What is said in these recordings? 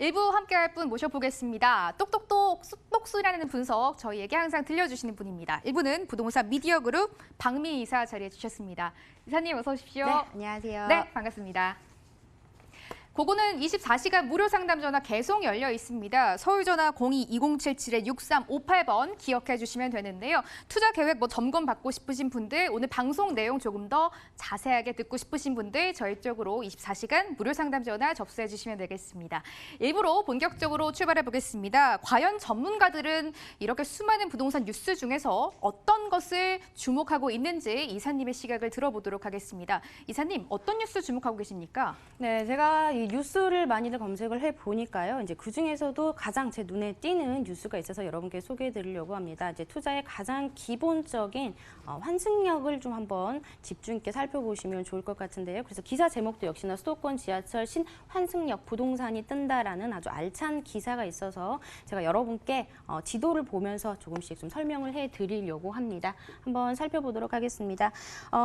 일부 함께할 분 모셔보겠습니다. 똑똑똑 똑소리라는 분석 저희에게 항상 들려주시는 분입니다. 일부는 부동산 미디어 그룹 박미 이사 자리해 주셨습니다. 이사님 어서 오십시오. 네, 안녕하세요. 네, 반갑습니다. 고고는 24시간 무료 상담 전화 계속 열려 있습니다. 서울전화 02-2077-6358번 기억해 주시면 되는데요. 투자 계획 점검 받고 싶으신 분들, 오늘 방송 내용 조금 더 자세하게 듣고 싶으신 분들 저희 쪽으로 24시간 무료 상담 전화 접수해 주시면 되겠습니다. 일부로 본격적으로 출발해 보겠습니다. 과연 전문가들은 이렇게 수많은 부동산 뉴스 중에서 어떤 것을 주목하고 있는지 이사님의 시각을 들어보도록 하겠습니다. 이사님, 어떤 뉴스 주목하고 계십니까? 네, 제가 이 뉴스를 많이들 검색을 해 보니까요. 이제 그 중에서도 가장 제 눈에 띄는 뉴스가 있어서 여러분께 소개해 드리려고 합니다. 이제 투자의 가장 기본적인 환승역을 좀 한번 집중 있게 살펴보시면 좋을 것 같은데요. 그래서 기사 제목도 역시나 수도권 지하철 신환승역 부동산이 뜬다라는 아주 알찬 기사가 있어서 제가 여러분께 지도를 보면서 조금씩 좀 설명을 해 드리려고 합니다. 한번 살펴보도록 하겠습니다.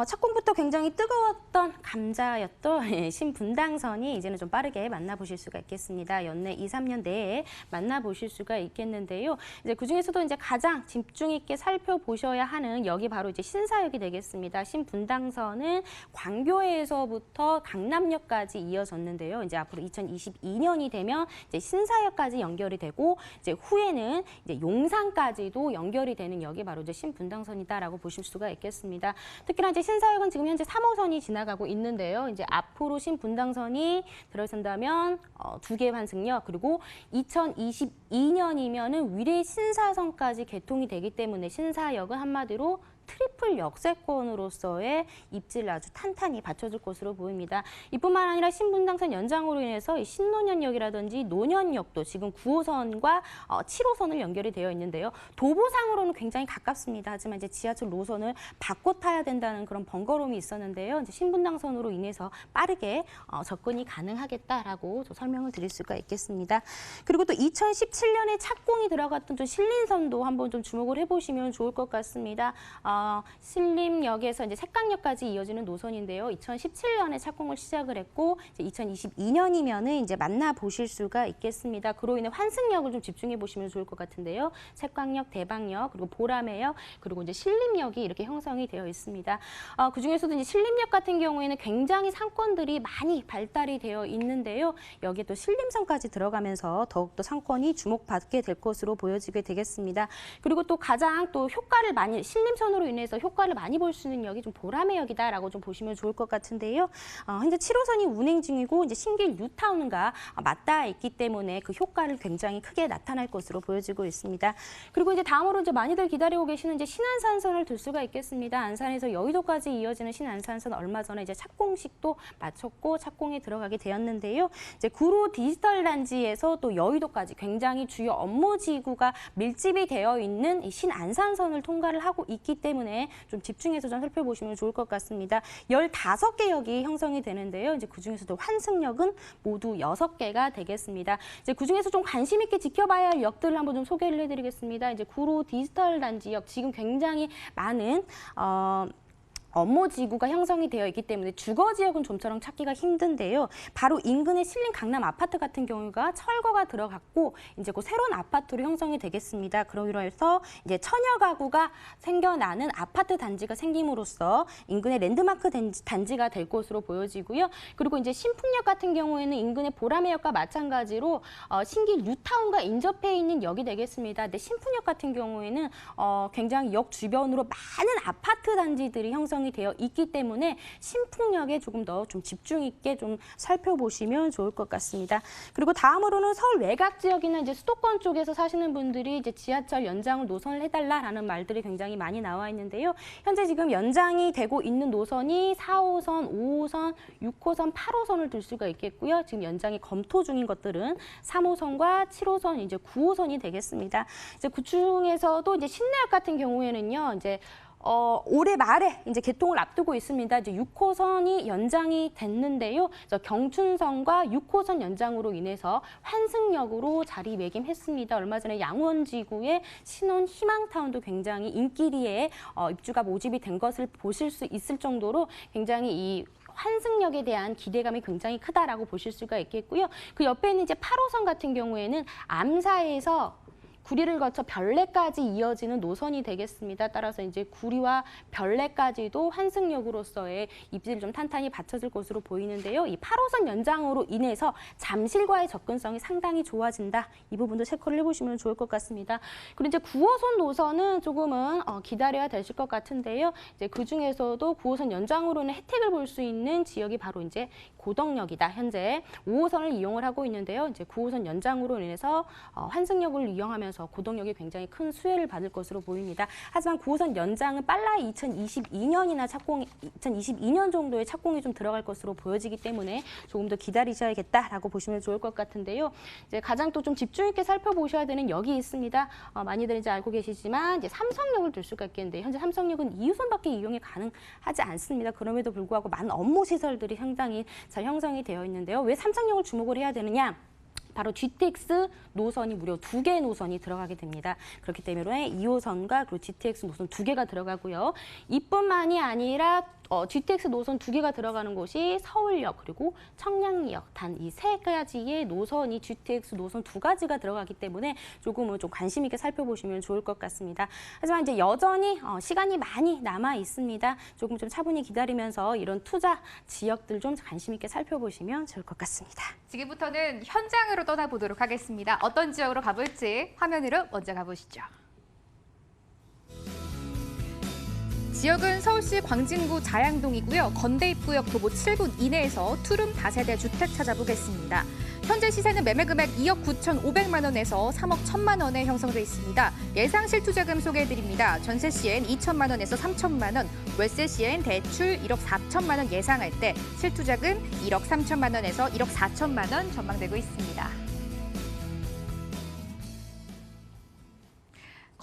착공부터 굉장히 뜨거웠던 감자였던 신분당선이 이제는 좀 빠르게 만나보실 수가 있겠습니다. 연내 2, 3년 내에 만나보실 수가 있겠는데요. 이제 그중에서도 이제 가장 집중 있게 살펴보셔야 하는 역이 바로 이제 신사역이 되겠습니다. 신분당선은 광교에서부터 강남역까지 이어졌는데요. 이제 앞으로 2022년이 되면 이제 신사역까지 연결이 되고 이제 후에는 이제 용산까지도 연결이 되는 역이 바로 이제 신분당선이다라고 보실 수가 있겠습니다. 특히나 이제 신사역은 지금 현재 3호선이 지나가고 있는데요. 이제 앞으로 신분당선이 들어선다면 2개 환승역, 그리고 2022년이면은 위례 신사선까지 개통이 되기 때문에 신사역은 한마디로 트리플 역세권으로서의 입지를 아주 탄탄히 받쳐줄 것으로 보입니다. 이뿐만 아니라 신분당선 연장으로 인해서 신논현역이라든지 논현역도 지금 9호선과 7호선을 연결이 되어 있는데요. 도보상으로는 굉장히 가깝습니다. 하지만 이제 지하철 노선을 바꿔 타야 된다는 그런 번거로움이 있었는데요. 이제 신분당선으로 인해서 빠르게 접근이 가능하겠다라고 설명을 드릴 수가 있겠습니다. 그리고 또 2017년에 착공이 들어갔던 좀 신림선도 한번 좀 주목을 해보시면 좋을 것 같습니다. 신림역에서 이제 색강역까지 이어지는 노선인데요. 2017년에 착공을 시작을 했고 이제 2022년이면은 이제 만나보실 수가 있겠습니다. 그로 인해 환승역을 좀 집중해 보시면 좋을 것 같은데요. 색강역, 대방역, 그리고 보라매역, 그리고 이제 신림역이 이렇게 형성이 되어 있습니다. 그 중에서도 이제 신림역 같은 경우에는 굉장히 상권들이 많이 발달이 되어 있는데요. 여기에 또 신림선까지 들어가면서 더욱더 상권이 주목받게 될 것으로 보여지게 되겠습니다. 그리고 또 가장 또 효과를 많이 신림선으로 인해서 효과를 많이 볼 수 있는 역이 좀 보라매역이다라고 좀 보시면 좋을 것 같은데요. 현재 7호선이 운행 중이고 이제 신길 뉴타운과 맞닿아 있기 때문에 그 효과를 굉장히 크게 나타날 것으로 보여지고 있습니다. 그리고 이제 다음으로 이제 많이들 기다리고 계시는 이제 신안산선을 들 수가 있겠습니다. 안산에서 여의도까지 이어지는 신안산선 얼마 전에 이제 착공식도 마쳤고 착공에 들어가게 되었는데요. 이제 구로 디지털 단지에서 또 여의도까지 굉장히 주요 업무 지구가 밀집이 되어 있는 이 신안산선을 통과를 하고 있기 때문에 좀 집중해서 좀 살펴보시면 좋을 것 같습니다. 15개 역이 형성이 되는데요. 이제 그중에서도 환승역은 모두 6개가 되겠습니다. 이제 그중에서 좀 관심 있게 지켜봐야 할 역들을 한번 좀 소개를 해드리겠습니다. 이제 구로 디지털 단지역 지금 굉장히 많은 업무 지구가 형성이 되어 있기 때문에 주거 지역은 좀처럼 찾기가 힘든데요. 바로 인근의 신림 강남 아파트 같은 경우가 철거가 들어갔고 이제 그 새로운 아파트로 형성이 되겠습니다. 그러기로 해서 이제 천여 가구가 생겨나는 아파트 단지가 생김으로써 인근의 랜드마크 단지가 될 것으로 보여지고요. 그리고 이제 신풍역 같은 경우에는 인근의 보라매역과 마찬가지로 신길 뉴타운과 인접해 있는 역이 되겠습니다. 근데 신풍역 같은 경우에는 굉장히 역 주변으로 많은 아파트 단지들이 형성이 되어 있기 때문에 신풍역에 조금 더 좀 집중 있게 좀 살펴보시면 좋을 것 같습니다. 그리고 다음으로는 서울 외곽 지역이나 이제 수도권 쪽에서 사시는 분들이 이제 지하철 연장을 노선을 해달라라는 말들이 굉장히 많이 나와 있는데요. 현재 지금 연장이 되고 있는 노선이 4호선, 5호선, 6호선, 8호선을 들 수가 있겠고요. 지금 연장이 검토 중인 것들은 3호선과 7호선, 이제 9호선이 되겠습니다. 이제 그 중에서도 이제 신내역 같은 경우에는요, 이제 올해 말에 이제 개통을 앞두고 있습니다. 이제 6호선이 연장이 됐는데요. 그래서 경춘선과 6호선 연장으로 인해서 환승역으로 자리매김했습니다. 얼마 전에 양원지구의 신혼 희망타운도 굉장히 인기리에 입주가 모집이 된 것을 보실 수 있을 정도로 굉장히 이 환승역에 대한 기대감이 굉장히 크다라고 보실 수가 있겠고요. 그 옆에 있는 이제 8호선 같은 경우에는 암사에서 구리를 거쳐 별내까지 이어지는 노선이 되겠습니다. 따라서 이제 구리와 별내까지도 환승역으로서의 입지를 좀 탄탄히 받쳐줄 것으로 보이는데요. 이 8호선 연장으로 인해서 잠실과의 접근성이 상당히 좋아진다. 이 부분도 체크를 해보시면 좋을 것 같습니다. 그리고 이제 9호선 노선은 조금은 기다려야 되실 것 같은데요. 이제 그 중에서도 9호선 연장으로는 혜택을 볼 수 있는 지역이 바로 이제 고덕역이다. 현재 5호선을 이용을 하고 있는데요. 이제 9호선 연장으로 인해서 환승역을 이용하면서 고덕역이 굉장히 큰 수혜를 받을 것으로 보입니다. 하지만 9호선 연장은 빨라야 2022년 정도의 착공이 좀 들어갈 것으로 보여지기 때문에 조금 더 기다리셔야겠다라고 보시면 좋을 것 같은데요. 이제 가장 또 좀 집중 있게 살펴보셔야 되는 역이 있습니다. 많이들 이제 알고 계시지만 이제 삼성역을 둘 수가 있겠는데 현재 삼성역은 2호선밖에 이용이 가능하지 않습니다. 그럼에도 불구하고 많은 업무 시설들이 상당히 잘 형성이 되어 있는데요. 왜 삼성역을 주목을 해야 되느냐? 바로 GTX 노선이 무려 2개의 노선이 들어가게 됩니다. 그렇기 때문에 2호선과 그리고 GTX 노선 2개가 들어가고요. 이뿐만이 아니라 GTX 노선 2개가 들어가는 곳이 서울역 그리고 청량리역 단 이 3가지의 노선이 GTX 노선 2가지가 들어가기 때문에 조금은 좀 관심 있게 살펴보시면 좋을 것 같습니다. 하지만 이제 여전히 시간이 많이 남아 있습니다. 조금 좀 차분히 기다리면서 이런 투자 지역들 좀 관심 있게 살펴보시면 좋을 것 같습니다. 지금부터는 현장으로 떠나보도록 하겠습니다. 어떤 지역으로 가볼지 화면으로 먼저 가보시죠. 지역은 서울시 광진구 자양동이고요. 건대입구역 도보 7분 이내에서 투룸 다세대 주택 찾아보겠습니다. 현재 시세는 매매 금액 2억 9,500만 원에서 3억 1천만 원에 형성돼 있습니다. 예상 실투자금 소개해드립니다. 전세 시엔 2천만 원에서 3천만 원, 월세 시엔 대출 1억 4천만 원 예상할 때 실투자금 1억 3천만 원에서 1억 4천만 원 전망되고 있습니다.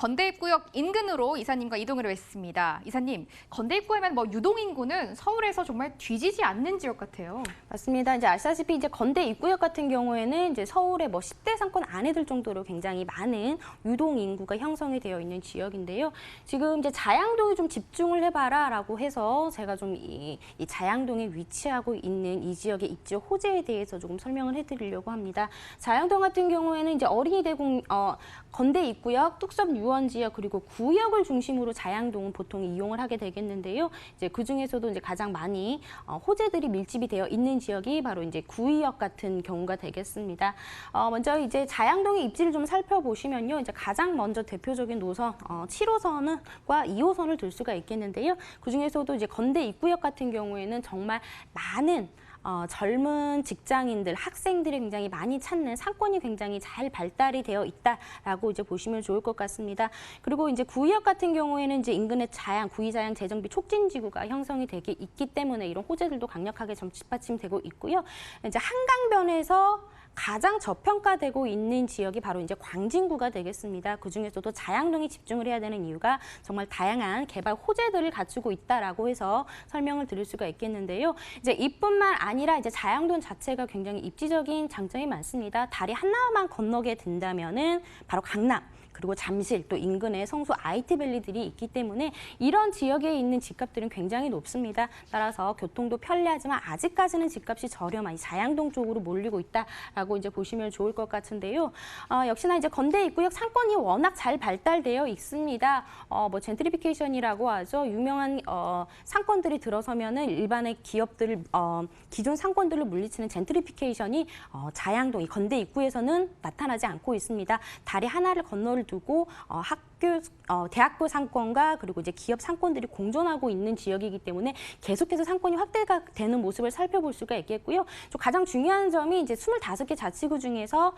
건대입구역 인근으로 이사님과 이동을 했습니다. 이사님, 건대입구하면 유동인구는 서울에서 정말 뒤지지 않는 지역 같아요. 맞습니다. 이제 아시다시피 이제 건대입구역 같은 경우에는 이제 서울의 10대 상권 안에 들 정도로 굉장히 많은 유동 인구가 형성이 되어 있는 지역인데요. 지금 이제 자양동에 좀 집중을 해봐라라고 해서 제가 좀 이 자양동에 위치하고 있는 이 지역의 입지 호재에 대해서 조금 설명을 해드리려고 합니다. 자양동 같은 경우에는 이제 어린이대 건대입구역, 뚝섬 유원지역 그리고 구역을 중심으로 자양동은 보통 이용을 하게 되겠는데요. 이제 그 중에서도 이제 가장 많이 호재들이 밀집이 되어 있는 지역이 바로 이제 구의역 같은 경우가 되겠습니다. 먼저 이제 자양동의 입지를 좀 살펴보시면요. 이제 가장 먼저 대표적인 노선 7호선과 2호선을 들 수가 있겠는데요. 그 중에서도 이제 건대입구역 같은 경우에는 정말 많은 젊은 직장인들, 학생들이 굉장히 많이 찾는 상권이 굉장히 잘 발달이 되어 있다라고 이제 보시면 좋을 것 같습니다. 그리고 이제 구의역 같은 경우에는 이제 인근의 구의자양 재정비 촉진지구가 형성이 되기 있기 때문에 이런 호재들도 강력하게 뒷받침되고 있고요. 이제 한강변에서 가장 저평가되고 있는 지역이 바로 이제 광진구가 되겠습니다. 그 중에서도 자양동에 집중을 해야 되는 이유가 정말 다양한 개발 호재들을 갖추고 있다라고 해서 설명을 드릴 수가 있겠는데요. 이제 이뿐만 아니라 이제 자양동 자체가 굉장히 입지적인 장점이 많습니다. 다리 하나만 건너게 된다면은 바로 강남. 그리고 잠실 또 인근에 성수 IT밸리들이 있기 때문에 이런 지역에 있는 집값들은 굉장히 높습니다. 따라서 교통도 편리하지만 아직까지는 집값이 저렴한 이 자양동 쪽으로 몰리고 있다라고 이제 보시면 좋을 것 같은데요. 역시나 이제 건대입구역 상권이 워낙 잘 발달되어 있습니다. 젠트리피케이션이라고 하죠. 유명한 상권들이 들어서면은 일반의 기업들을 기존 상권들을 물리치는 젠트리피케이션이 자양동 이 건대입구에서는 나타나지 않고 있습니다. 다리 하나를 건너를 두고 대학교 상권과 그리고 이제 기업 상권들이 공존하고 있는 지역이기 때문에 계속해서 상권이 확대가 되는 모습을 살펴볼 수가 있겠고요. 가장 중요한 점이 이제 25개 자치구 중에서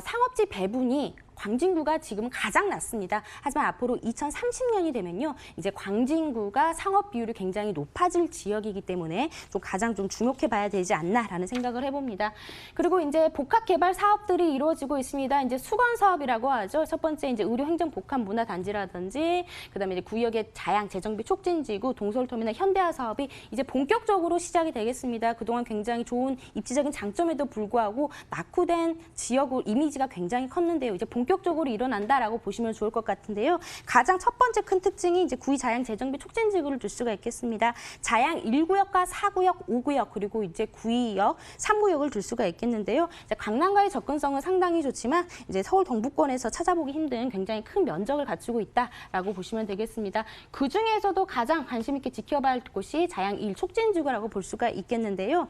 상업지 배분이 광진구가 지금 가장 낮습니다. 하지만 앞으로 2030년이 되면요, 이제 광진구가 상업 비율이 굉장히 높아질 지역이기 때문에 가장 주목해봐야 되지 않나라는 생각을 해봅니다. 그리고 이제 복합 개발 사업들이 이루어지고 있습니다. 이제 수건 사업이라고 하죠. 첫 번째 이제 의료행정 복합 문화단지라든지, 그다음에 이제 구역의 자양 재정비 촉진지구, 동서울터미널 현대화 사업이 이제 본격적으로 시작이 되겠습니다. 그동안 굉장히 좋은 입지적인 장점에도 불구하고 낙후된 지역으로 이미지가 굉장히 컸는데요. 이제 본격적으로 본격적으로 일어난다라고 보시면 좋을 것 같은데요. 가장 첫 번째 큰 특징이 이제 구의 자양 재정비 촉진 지구를 둘 수가 있겠습니다. 자양 1구역과 4구역, 5구역 그리고 이제 9구역, 3구역을 둘 수가 있겠는데요. 이제 강남과의 접근성은 상당히 좋지만 이제 서울 동부권에서 찾아보기 힘든 굉장히 큰 면적을 갖추고 있다라고 보시면 되겠습니다. 그 중에서도 가장 관심 있게 지켜봐야 할 곳이 자양 1 촉진 지구라고 볼 수가 있겠는데요.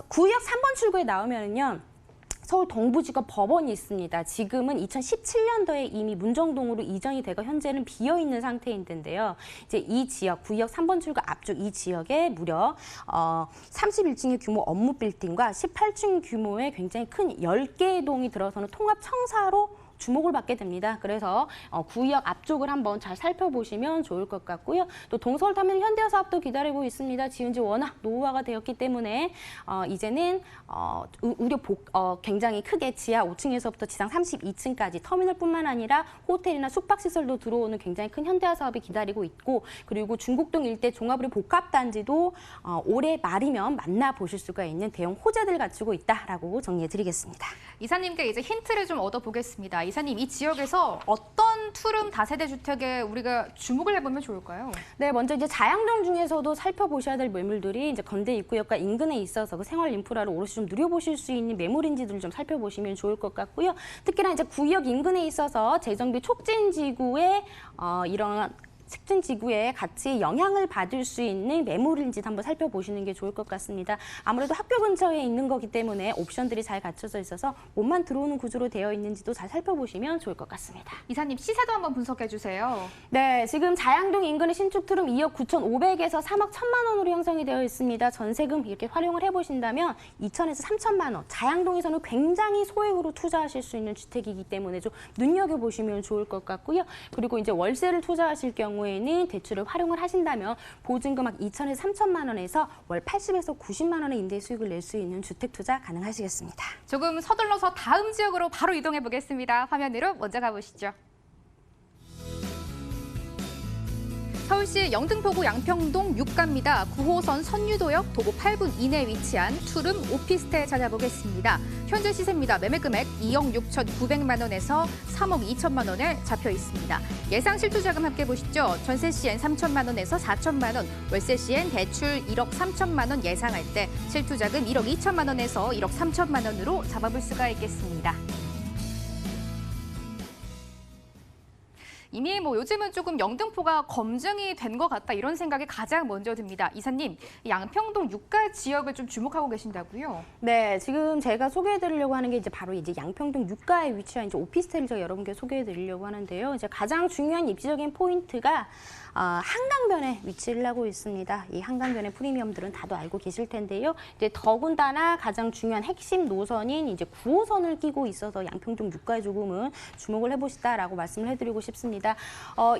구역 3번 출구에 나오면은요. 서울 동부지법 법원이 있습니다. 지금은 2017년도에 이미 문정동으로 이전이 되고 현재는 비어 있는 상태인데요. 이제 이 지역, 구역 3번 출구 앞쪽 이 지역에 무려 31층의 규모 업무 빌딩과 18층 규모의 굉장히 큰 10개의 동이 들어서는 통합 청사로 주목을 받게 됩니다. 그래서 구역 앞쪽을 한번 잘 살펴보시면 좋을 것 같고요. 또 동서울 터미널 현대화 사업도 기다리고 있습니다. 지은 지 워낙 노후화가 되었기 때문에 이제는 굉장히 크게 지하 5층에서부터 지상 32층까지 터미널뿐만 아니라 호텔이나 숙박시설도 들어오는 굉장히 큰 현대화 사업이 기다리고 있고 그리고 중국동 일대 종합의료 복합단지도 올해 말이면 만나보실 수가 있는 대형 호재들 갖추고 있다라고 정리해드리겠습니다. 이사님께 이제 힌트를 좀 얻어보겠습니다. 이사님, 이 지역에서 어떤 투룸 다세대 주택에 우리가 주목을 해보면 좋을까요? 네, 먼저 이제 자양동 중에서도 살펴보셔야 될 매물들이 이제 건대 입구역과 인근에 있어서 그 생활 인프라를 오롯이 좀 누려보실 수 있는 매물인지들을 좀 살펴보시면 좋을 것 같고요. 특히나 이제 구역 인근에 있어서 재정비 촉진 지구에 이런 특정 지구에 같이 영향을 받을 수 있는 매물인지도 한번 살펴보시는 게 좋을 것 같습니다. 아무래도 학교 근처에 있는 거기 때문에 옵션들이 잘 갖춰져 있어서 몸만 들어오는 구조로 되어 있는지도 잘 살펴보시면 좋을 것 같습니다. 이사님, 시세도 한번 분석해 주세요. 네, 지금 자양동 인근의 신축 투룸 2억 9,500에서 3억 1,000만 원으로 형성이 되어 있습니다. 전세금 이렇게 활용을 해보신다면 2천에서 3천만 원. 자양동에서는 굉장히 소액으로 투자하실 수 있는 주택이기 때문에 좀 눈여겨보시면 좋을 것 같고요. 그리고 이제 월세를 투자하실 경우에는 대출을 활용을 하신다면 보증금 약 2천에서 3천만 원에서 월 80에서 90만 원의 임대 수익을 낼 수 있는 주택 투자 가능하시겠습니다. 조금 서둘러서 다음 지역으로 바로 이동해 보겠습니다. 화면으로 먼저 가보시죠. 서울시 영등포구 양평동 6가입니다. 9호선 선유도역 도보 8분 이내에 위치한 투룸 오피스텔 찾아보겠습니다. 현재 시세입니다. 매매 금액 2억 6,900만 원에서 3억 2천만 원에 잡혀 있습니다. 예상 실투자금 함께 보시죠. 전세 시엔 3천만 원에서 4천만 원, 월세 시엔 대출 1억 3천만 원 예상할 때 실투자금 1억 2천만 원에서 1억 3천만 원으로 잡아볼 수가 있겠습니다. 이미 요즘은 조금 영등포가 검증이 된 것 같다 이런 생각이 가장 먼저 듭니다. 이사님, 양평동 6가 지역을 좀 주목하고 계신다고요? 네, 지금 제가 소개해드리려고 하는 게 이제 바로 이제 양평동 6가에 위치한 이제 오피스텔을 제가 여러분께 소개해드리려고 하는데요. 이제 가장 중요한 입지적인 포인트가 한강변에 위치를 하고 있습니다. 이 한강변의 프리미엄들은 다들 알고 계실 텐데요. 이제 더군다나 가장 중요한 핵심 노선인 이제 9호선을 끼고 있어서 양평동 6가에 조금은 주목을 해보시다라고 말씀을 해드리고 싶습니다.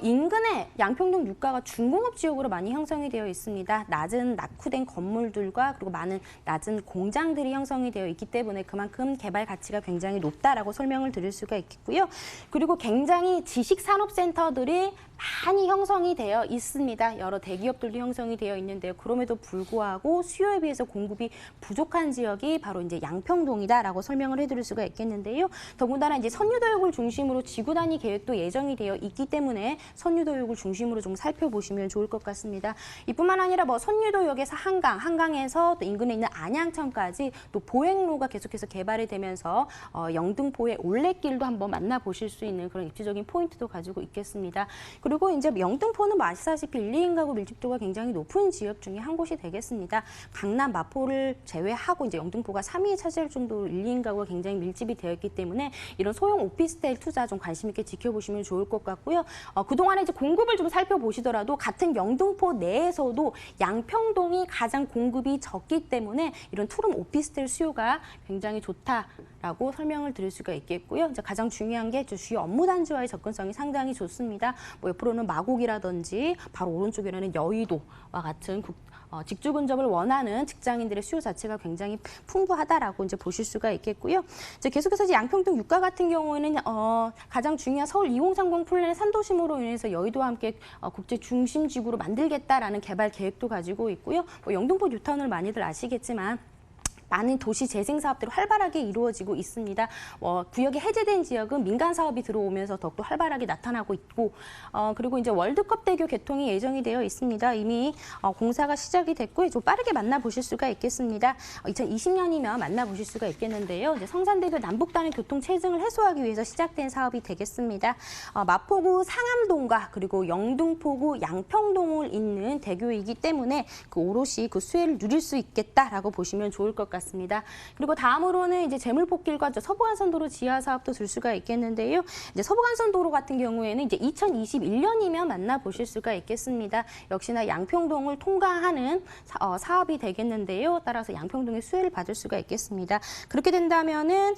인근에 양평동 6가가 중공업 지역으로 많이 형성이 되어 있습니다. 낮은 낙후된 건물들과 그리고 많은 낮은 공장들이 형성이 되어 있기 때문에 그만큼 개발 가치가 굉장히 높다라고 설명을 드릴 수가 있겠고요. 그리고 굉장히 지식산업센터들이 많이 형성이 되어 있습니다. 여러 대기업들도 형성이 되어 있는데요. 그럼에도 불구하고 수요에 비해서 공급이 부족한 지역이 바로 이제 양평동이다라고 설명을 해드릴 수가 있겠는데요. 더군다나 이제 선유도역을 중심으로 지구 단위 계획도 예정이 되어 있기 때문에 선유도역을 중심으로 좀 살펴보시면 좋을 것 같습니다. 이뿐만 아니라 선유도역에서 한강에서 또 인근에 있는 안양천까지 또 보행로가 계속해서 개발이 되면서 영등포의 올레길도 한번 만나보실 수 있는 그런 입지적인 포인트도 가지고 있겠습니다. 그리고 이제 영등포는 아시다시피 1, 2인 가구 밀집도가 굉장히 높은 지역 중에 한 곳이 되겠습니다. 강남, 마포를 제외하고 이제 영등포가 3위에 차지할 정도로 1, 2인 가구가 굉장히 밀집이 되어 있기 때문에 이런 소형 오피스텔 투자 좀 관심 있게 지켜보시면 좋을 것 같고요. 그동안에 이제 공급을 좀 살펴보시더라도 같은 영등포 내에서도 양평동이 가장 공급이 적기 때문에 이런 투룸 오피스텔 수요가 굉장히 좋다라고 설명을 드릴 수가 있겠고요. 이제 가장 중요한 게 주요 업무 단지와의 접근성이 상당히 좋습니다. 옆으로는 마곡이라든지 바로 오른쪽에는 여의도와 같은 직주 근접을 원하는 직장인들의 수요 자체가 굉장히 풍부하다라고 이제 보실 수가 있겠고요. 이제 계속해서 이제 양평동 6가 같은 경우에는 가장 중요한 서울 2030 플랜의 3도심으로 인해서 여의도와 함께 국제 중심 지구로 만들겠다라는 개발 계획도 가지고 있고요. 영등포 뉴타운을 많이들 아시겠지만 많은 도시 재생 사업들이 활발하게 이루어지고 있습니다. 구역이 해제된 지역은 민간 사업이 들어오면서 더욱더 활발하게 나타나고 있고, 그리고 이제 월드컵 대교 개통이 예정이 되어 있습니다. 이미 공사가 시작이 됐고요. 좀 빠르게 만나보실 수가 있겠습니다. 2020년이면 만나보실 수가 있겠는데요. 이제 성산대교 남북단의 교통 체증을 해소하기 위해서 시작된 사업이 되겠습니다. 마포구 상암동과 그리고 영등포구 양평동을 잇는 대교이기 때문에 오롯이 그 수혜를 누릴 수 있겠다라고 보시면 좋을 것 같습니다. 그리고 다음으로는 이제 제물포길과 서부간선도로 지하 사업도 들 수가 있겠는데요. 이제 서부간선도로 같은 경우에는 이제 2021년이면 만나보실 수가 있겠습니다. 역시나 양평동을 통과하는 사업이 되겠는데요. 따라서 양평동의 수혜를 받을 수가 있겠습니다. 그렇게 된다면은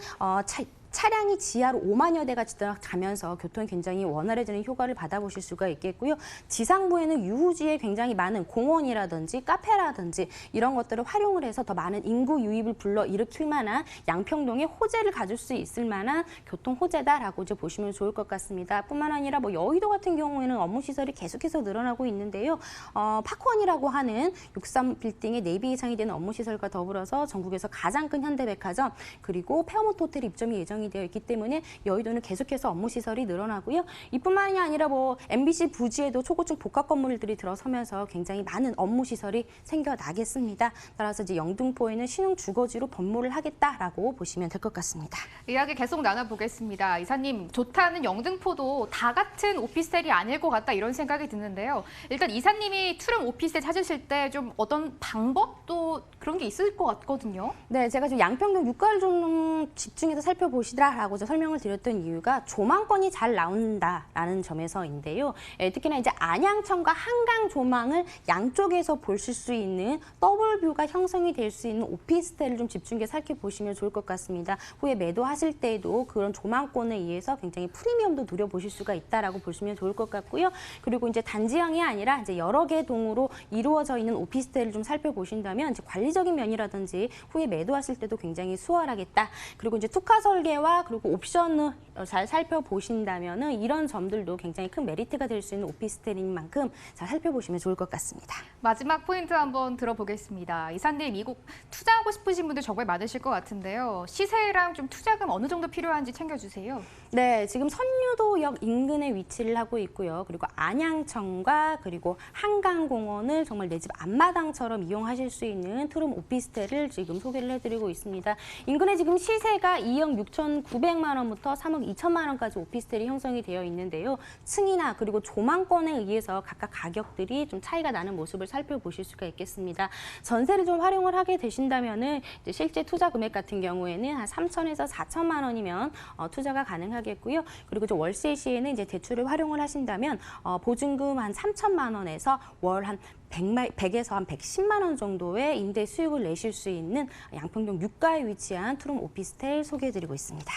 차량이 지하로 5만여 대가 지나가면서 교통이 굉장히 원활해지는 효과를 받아보실 수가 있겠고요. 지상부에는 유후지에 굉장히 많은 공원이라든지 카페라든지 이런 것들을 활용을 해서 더 많은 인구 유입을 불러일으킬 만한 양평동의 호재를 가질 수 있을 만한 교통 호재다라고 이제 보시면 좋을 것 같습니다. 뿐만 아니라 여의도 같은 경우에는 업무 시설이 계속해서 늘어나고 있는데요. 파크원이라고 하는 63 빌딩의 4배 이상이 되는 업무 시설과 더불어서 전국에서 가장 큰 현대백화점 그리고 페어몬트 호텔 입점이 예정이 되어 있기 때문에 여의도는 계속해서 업무 시설이 늘어나고요. 이뿐만이 아니라 MBC 부지에도 초고층 복합 건물들이 들어서면서 굉장히 많은 업무 시설이 생겨나겠습니다. 따라서 이제 영등포에는 신흥 주거지로 번몰을 하겠다라고 보시면 될 것 같습니다. 이야기 계속 나눠보겠습니다. 이사님, 좋다는 영등포도 다 같은 오피스텔이 아닐 것 같다 이런 생각이 드는데요. 일단 이사님이 투룸 오피스텔 찾으실 때 좀 어떤 방법도 그런 게 있을 것 같거든요. 네, 제가 지금 양평동 유가를 좀 집중해서 살펴보시라라고 설명을 드렸던 이유가 조망권이 잘 나온다라는 점에서인데요. 특히나 이제 안양천과 한강 조망을 양쪽에서 보실 수 있는 더블 뷰가 형성이 될 수 있는 오피스텔을 좀 집중해서 살펴보시면 좋을 것 같습니다. 후에 매도하실 때에도 그런 조망권에 의해서 굉장히 프리미엄도 누려보실 수가 있다라고 보시면 좋을 것 같고요. 그리고 이제 단지형이 아니라 이제 여러 개 동으로 이루어져 있는 오피스텔을 좀 살펴보신다면 이제 관리적인 면이라든지 후에 매도하실 때도 굉장히 수월하겠다. 그리고 이제 특화 설계와 그리고 옵션을 잘 살펴보신다면은 이런 점들도 굉장히 큰 메리트가 될 수 있는 오피스텔인 만큼 잘 살펴보시면 좋을 것 같습니다. 마지막 포인트 한번 들어보겠습니다. 이사님, 이곳 투자하고 싶으신 분들 정말 많으실 것 같은데요. 시세랑 좀 투자금 어느 정도 필요한지 챙겨주세요. 네, 지금 선유도역 인근에 위치를 하고 있고요. 그리고 안양천과 그리고 한강공원을 정말 내 집 앞마당처럼 이용하실 수 있는 투룸 오피스텔을 지금 소개를 해드리고 있습니다. 인근에 지금 시세가 2억 6,900만 원부터 3억 2천만 원까지 오피스텔이 형성이 되어 있는데요. 층이나 그리고 조망권에 의해서 각각 가격들이 좀 차이가 나는 모습을 살펴보실 수가 있겠습니다. 전세를 좀 활용을 하게 되신다면은 이제 실제 투자 금액 같은 경우에는 한 3천에서 4천만 원이면 투자가 가능하겠고요. 그리고 좀 월세 시에는 이제 대출을 활용을 하신다면 보증금 한 3천만 원에서 월 한 100에서 한 110만 원 정도의 임대 수익을 내실 수 있는 양평동 유가에 위치한 투룸 오피스텔 소개해드리고 있습니다.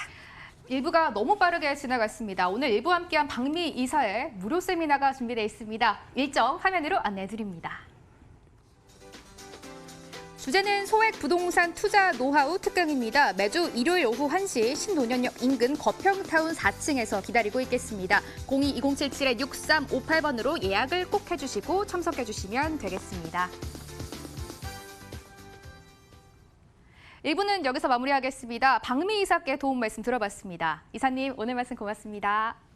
일부가 너무 빠르게 지나갔습니다. 오늘 일부 함께한 박미 이사의 무료 세미나가 준비되어 있습니다. 일정 화면으로 안내해드립니다. 주제는 소액 부동산 투자 노하우 특강입니다. 매주 일요일 오후 1시 신논현역 인근 거평타운 4층에서 기다리고 있겠습니다. 02-2077-6358번으로 예약을 꼭 해주시고 참석해주시면 되겠습니다. 1부는 여기서 마무리하겠습니다. 박미 이사께 도움 말씀 들어봤습니다. 이사님, 오늘 말씀 고맙습니다.